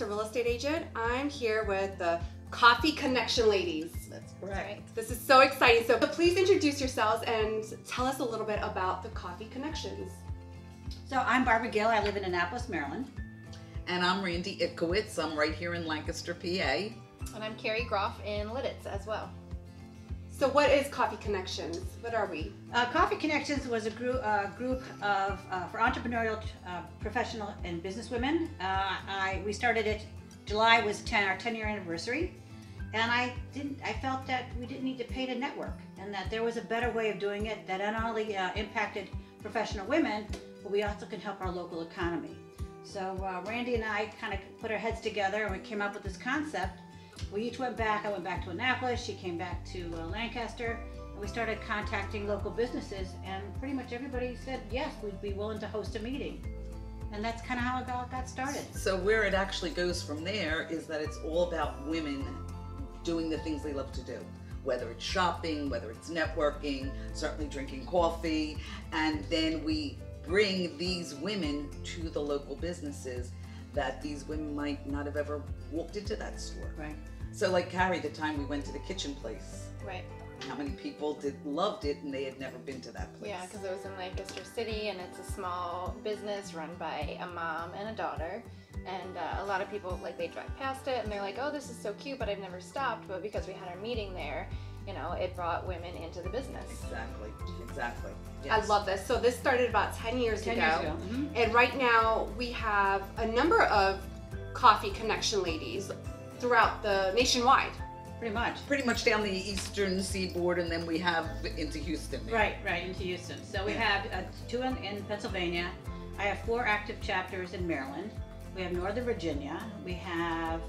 a real estate agent. I'm here with the Coffee Connection ladies. That's correct. This is so exciting. So please introduce yourselves and tell us a little bit about the Coffee Connections. So I'm Barbara Gill. I live in Annapolis, Maryland. And I'm Randy Itkowitz. I'm right here in Lancaster, PA. And I'm Carrie Groff in Lidditz as well. So what is Coffee Connections? What are we? Coffee Connections was a group of for entrepreneurial, professional, and business women. We started it. July was our 10-year anniversary, and I felt that we didn't need to pay to network, and that there was a better way of doing it that not only impacted professional women, but we also can help our local economy. So Randy and I kind of put our heads together, and we came up with this concept. We each went back. I went back to Annapolis, she came back to Lancaster, and we started contacting local businesses, and pretty much everybody said yes, we'd be willing to host a meeting. And that's kind of how it all got started. So where it actually goes from there is that it's all about women doing the things they love to do. Whether it's shopping, whether it's networking, certainly drinking coffee, and then we bring these women to the local businesses that these women might not have ever walked into that store. Right. So like Carrie, the time we went to the kitchen place. Right. How many people loved it and they had never been to that place? Yeah, because it was in Lancaster City, and it's a small business run by a mom and a daughter. And a lot of people, like, they drive past it and they're like, oh, this is so cute, but I've never stopped. But because we had our meeting there, you know, it brought women into the business. Exactly. Yes. I love this. So this started about 10 years ago. Mm-hmm. And right now we have a number of Coffee Connection ladies throughout the nationwide. Pretty much down the eastern seaboard, and then we have into Houston. Right, into Houston. So we have 2 in Pennsylvania. I have 4 active chapters in Maryland. We have Northern Virginia. We have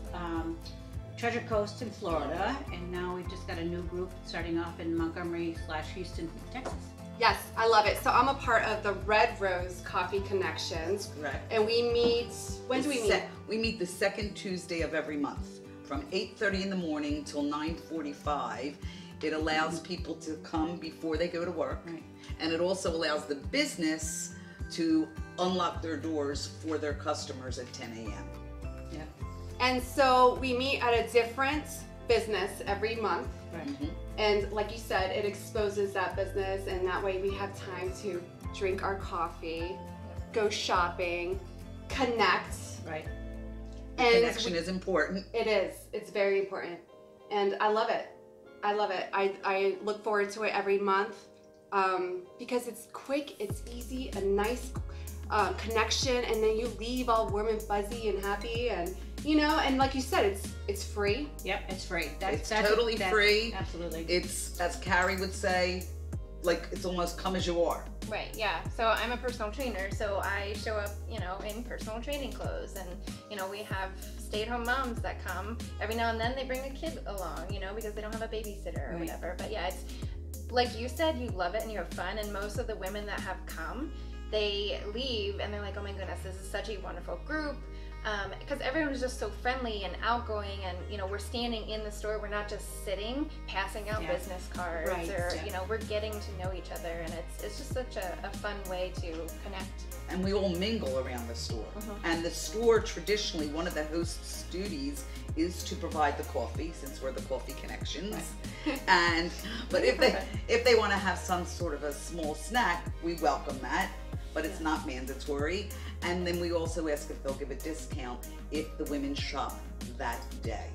Treasure Coast in Florida, and now we've just got a new group starting off in Montgomery/Houston, Texas. Yes, I love it. So I'm a part of the Red Rose Coffee Connections. Correct. And we meet, when do we meet? We meet the second Tuesday of every month from 8:30 in the morning till 9:45. It allows people to come before they go to work. Right. And it also allows the business to unlock their doors for their customers at 10 a.m. Yeah. And so we meet at a different business every month. Right. Mm-hmm. And like you said, it exposes that business, and that way we have time to drink our coffee, go shopping, connect. Right. And Connection is important. It is. It's very important. And I love it. I look forward to it every month because it's quick, it's easy, a nice connection, and then you leave all warm and fuzzy and happy, and you know, and like you said, it's free. Yep, it's free. It's totally free. Absolutely. It's, as Carrie would say, like, it's almost come as you are. Right, yeah. So I'm a personal trainer, so I show up, you know, in personal training clothes, and, you know, we have stay-at-home moms that come. Every now and then they bring a kid along, you know, because they don't have a babysitter or whatever. But yeah, it's, like you said, you love it and you have fun, and most of the women that have come, they leave and they're like, oh my goodness, this is such a wonderful group. Because everyone's just so friendly and outgoing, and you know, we're standing in the store, we're not just sitting passing out business cards, or you know, we're getting to know each other, and it's just such a fun way to connect. And we all mingle around the store. And the store, traditionally, one of the host's duties is to provide the coffee, since we're the Coffee Connections. And but if they want to have some sort of a small snack, we welcome that, but it's not mandatory. And then we also ask if they'll give a discount if the women shop that day.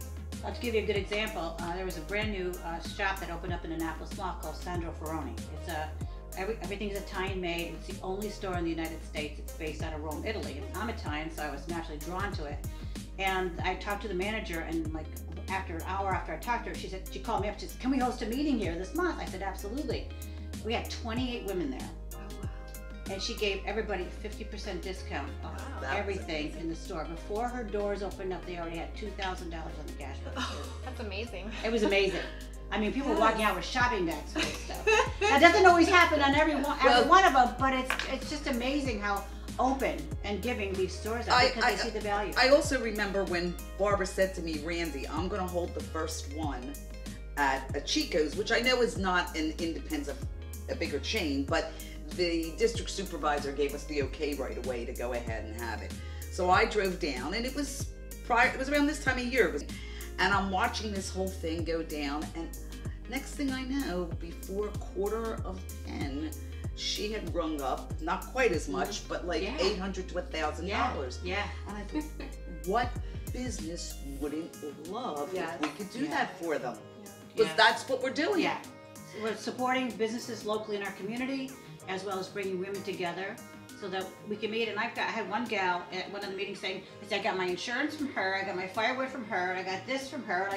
I'll give you a good example. There was a brand new shop that opened up in Annapolis Mall called Sandro Ferroni. It's everything's Italian made. It's the only store in the United States. It's based out of Rome, Italy. And I'm Italian, so I was naturally drawn to it. And I talked to the manager, and like after an hour after I talked to her, she called me up. She said, "Can we host a meeting here this month?" I said, "Absolutely." We had 28 women there. And she gave everybody 50% discount off everything in the store. Before her doors opened up, they already had $2,000 on the cash register. That's amazing. It was amazing. I mean, people were walking out with shopping bags full of stuff. That doesn't always happen on every one of them, but it's just amazing how open and giving these stores are, because they see the value. I also remember when Barbara said to me, Randy, I'm going to hold the first one at a Chico's, which I know is not an independent, a bigger chain, but the district supervisor gave us the okay right away to go ahead and have it. So I drove down, and it was prior. It was around this time of year, and I'm watching this whole thing go down. And next thing I know, before 9:45, she had rung up, not quite as much, but like $800 to $1,000. Yeah. And I thought, what business wouldn't love if we could do that for them? Because that's what we're doing. Yeah. We're supporting businesses locally in our community, as well as bringing women together so that we can meet. And I had one gal at one of the meetings saying, I got my insurance from her, I got my firewood from her, I got this from her,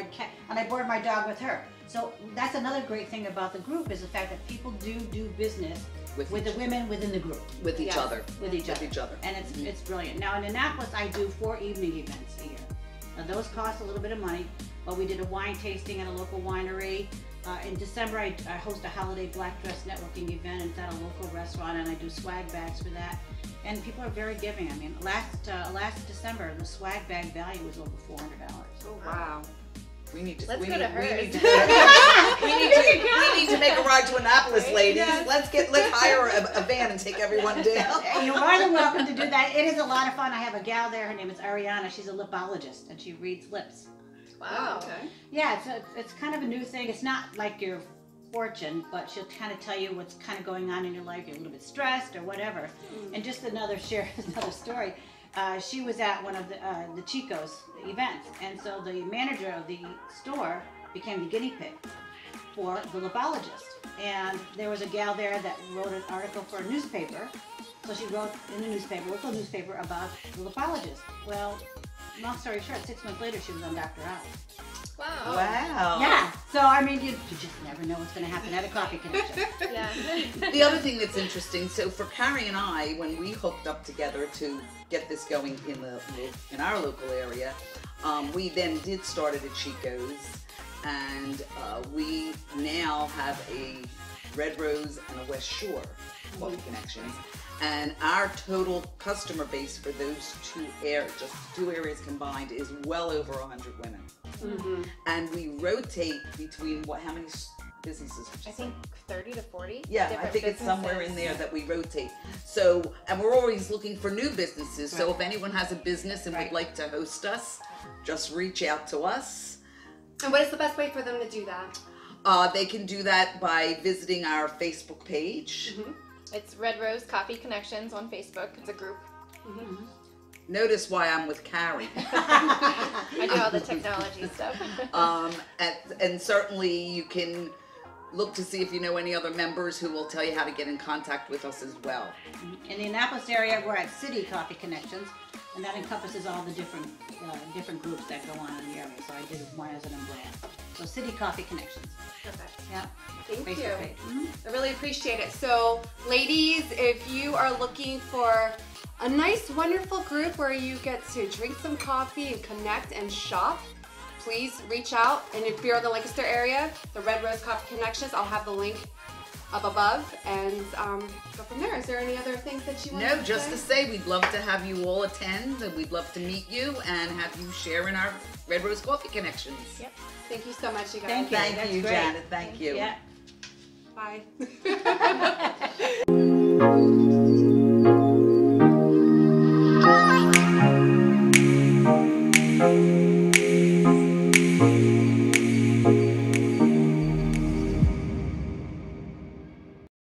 and I boarded my dog with her. So that's another great thing about the group, is the fact that people do business with the women within the group. With each other. With each other. And it's brilliant. Now in Annapolis, I do 4 evening events a year. Now those cost a little bit of money, but we did a wine tasting at a local winery. In December, I host a holiday black dress networking event. It's at a local restaurant, and I do swag bags for that. And people are very giving. I mean, last December, the swag bag value was over $400. Oh wow! We need to. Let's we go need, to hers. We need to make a ride to Annapolis, ladies. Yes. Let's hire a van and take everyone down. You're more than welcome to do that. It is a lot of fun. I have a gal there. Her name is Ariana. She's a lipologist, and she reads lips. Wow. Okay. Yeah, it's kind of a new thing. It's not like your fortune, but she'll kind of tell you what's kind of going on in your life. You're a little bit stressed or whatever. And just another story. She was at one of the Chico's events, and so the manager of the store became the guinea pig for the lipologist. And there was a gal there that wrote an article for a newspaper. So she wrote in the newspaper, local newspaper, about the lipologist. Well, long story short, 6 months later, she was on Dr. Oz. Wow. Wow. Yeah. So, I mean, you just never know what's going to happen at a coffee connection. Yeah. The other thing that's interesting, so for Carrie and I, when we hooked up together to get this going in our local area, we then did start it at Chico's, and we now have a Red Rose and a West Shore Coffee Connections. And our total customer base for those two areas combined is well over 100 women. Mm-hmm. And we rotate between how many businesses? I think 30 to 40. Yeah, I different think it's somewhere in there that we rotate. So, and we're always looking for new businesses. So if anyone has a business and would like to host us, just reach out to us. And what is the best way for them to do that? They can do that by visiting our Facebook page. Mm-hmm. It's Red Rose Coffee Connections on Facebook. It's a group. Mm-hmm. Notice why I'm with Carrie. I do all the technology stuff. And certainly you can look to see if you know any other members who will tell you how to get in contact with us as well. In the Annapolis area, we're at City Coffee Connections, and that encompasses all the different groups that go on in the area. So I did one as an umbrella. So City Coffee Connections. Perfect. Yeah. Thank Facebook you. page. I really appreciate it. So, ladies, if you are looking for a nice, wonderful group where you get to drink some coffee and connect and shop, please reach out. And if you're in the Lancaster area, the Red Rose Coffee Connections, I'll have the link up above, and go from there. Is there any other things that you want to say? No, just to say we'd love to have you all attend, and we'd love to meet you and have you share in our Red Rose Coffee Connections. Yep. Thank you so much, you guys. Thank you. Thank That's you, great. Janet. Thank you. Yeah. Bye.